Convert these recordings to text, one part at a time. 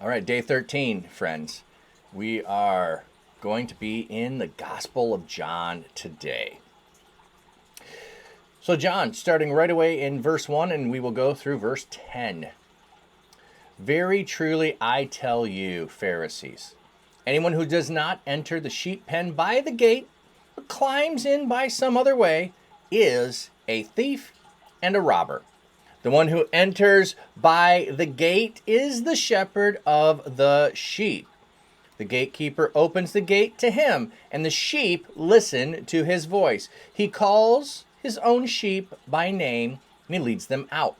All right, day 13, friends. We are going to be in the Gospel of John today. So, John, starting right away in verse 1, and we will go through verse 10. Very truly I tell you, Pharisees, anyone who does not enter the sheep pen by the gate, but climbs in by some other way, is a thief and a robber. The one who enters by the gate is the shepherd of the sheep. The gatekeeper opens the gate to him, and the sheep listen to his voice. He calls his own sheep by name, and he leads them out.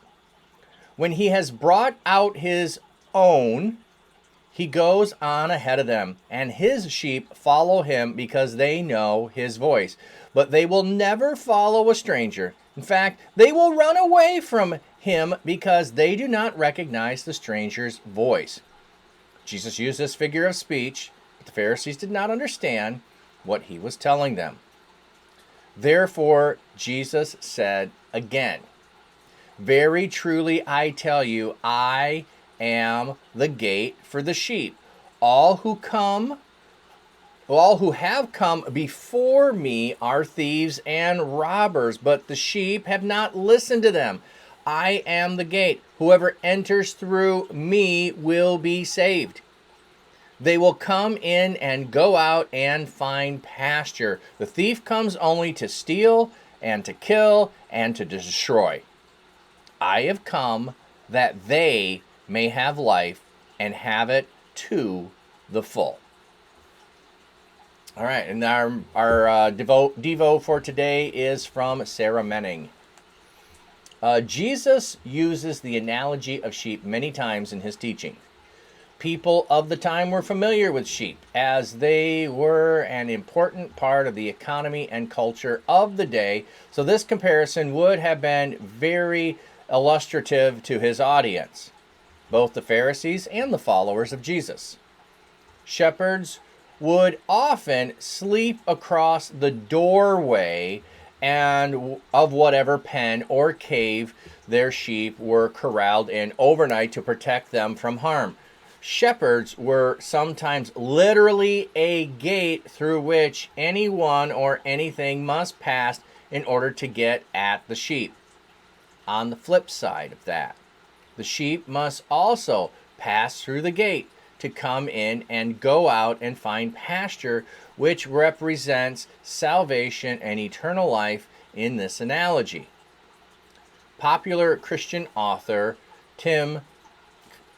When he has brought out his own, he goes on ahead of them, and his sheep follow him because they know his voice. But they will never follow a stranger. In fact, they will run away from him because they do not recognize the stranger's voice. Jesus used this figure of speech, but the Pharisees did not understand what he was telling them. Therefore, Jesus said again, very truly I tell you, I am the gate for the sheep. All who have come before me are thieves and robbers, but the sheep have not listened to them. I am the gate. Whoever enters through me will be saved. They will come in and go out and find pasture. The thief comes only to steal and to kill and to destroy. I have come that they may have life and have it to the full. All right, and our Devo for today is from Sara Menning. Jesus uses the analogy of sheep many times in his teaching. People of the time were familiar with sheep, as they were an important part of the economy and culture of the day, so this comparison would have been very illustrative to his audience, both the Pharisees and the followers of Jesus. Shepherds would often sleep across the doorway and of whatever pen or cave their sheep were corralled in overnight to protect them from harm. Shepherds were sometimes literally a gate through which anyone or anything must pass in order to get at the sheep. On the flip side of that, the sheep must also pass through the gate to come in and go out and find pasture, which represents salvation and eternal life in this analogy. Popular Christian author Tim,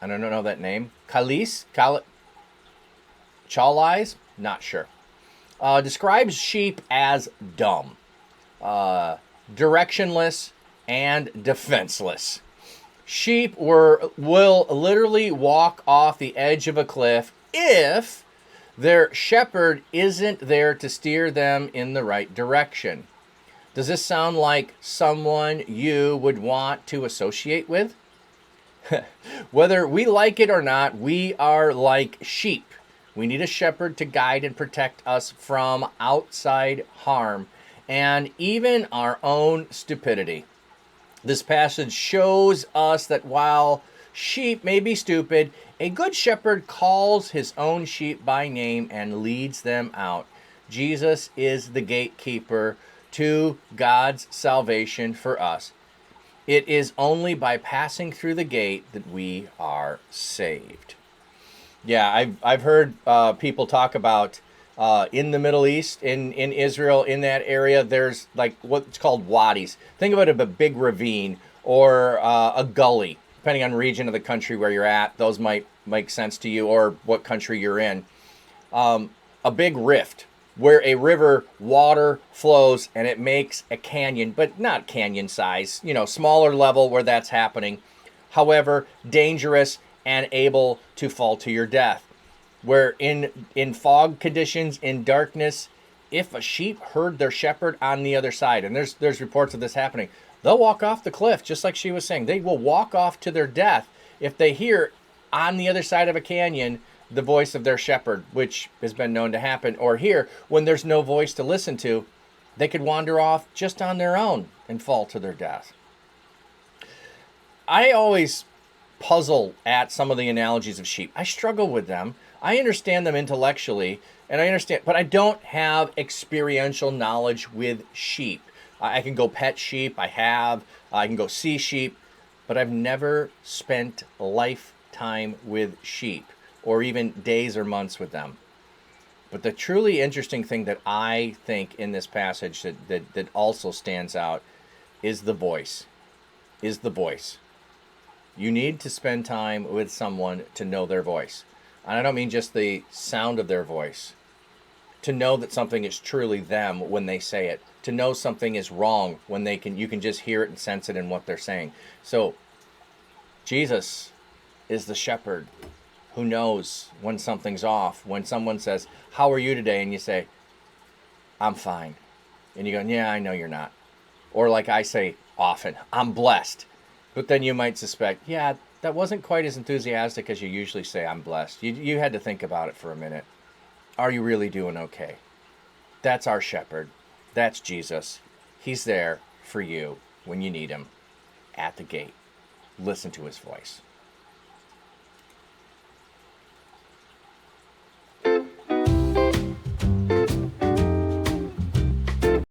I don't know that name, Chalais, not sure, describes sheep as dumb, directionless, and defenseless. Sheep will literally walk off the edge of a cliff if their shepherd isn't there to steer them in the right direction. Does this sound like someone you would want to associate with? Whether we like it or not, we are like sheep. We need a shepherd to guide and protect us from outside harm and even our own stupidity. This passage shows us that while sheep may be stupid, a good shepherd calls his own sheep by name and leads them out. Jesus is the gatekeeper to God's salvation for us. It is only by passing through the gate that we are saved. Yeah, I've heard people talk about in the Middle East, in Israel, in that area, there's like what's called wadis. Think of it as a big ravine or a gully, depending on region of the country where you're at. Those might make sense to you, or what country you're in. A big rift where a river water flows and it makes a canyon, but not canyon size, smaller level where that's happening. However, dangerous and able to fall to your death. Where in fog conditions, in darkness, if a sheep heard their shepherd on the other side, and there's reports of this happening, they'll walk off the cliff, just like she was saying. They will walk off to their death if they hear on the other side of a canyon the voice of their shepherd, which has been known to happen. Or here, when there's no voice to listen to, they could wander off just on their own and fall to their death. I always puzzle at some of the analogies of sheep. I struggle with them. I understand them intellectually, and I understand, but I don't have experiential knowledge with sheep. I can go pet sheep. I can go see sheep, but I've never spent a lifetime with sheep or even days or months with them. But the truly interesting thing that I think in this passage that also stands out is the voice. Is the voice. You need to spend time with someone to know their voice. And I don't mean just the sound of their voice. To know that something is truly them when they say it. To know something is wrong when you can just hear it and sense it in what they're saying. So Jesus is the shepherd who knows when something's off. When someone says, "How are you today?" and you say, "I'm fine." And you go, "Yeah, I know you're not." Or like I say often, "I'm blessed." But then you might suspect, yeah, that wasn't quite as enthusiastic as you usually say, "I'm blessed." You had to think about it for a minute. Are you really doing okay? That's our shepherd. That's Jesus. He's there for you when you need him at the gate. Listen to his voice.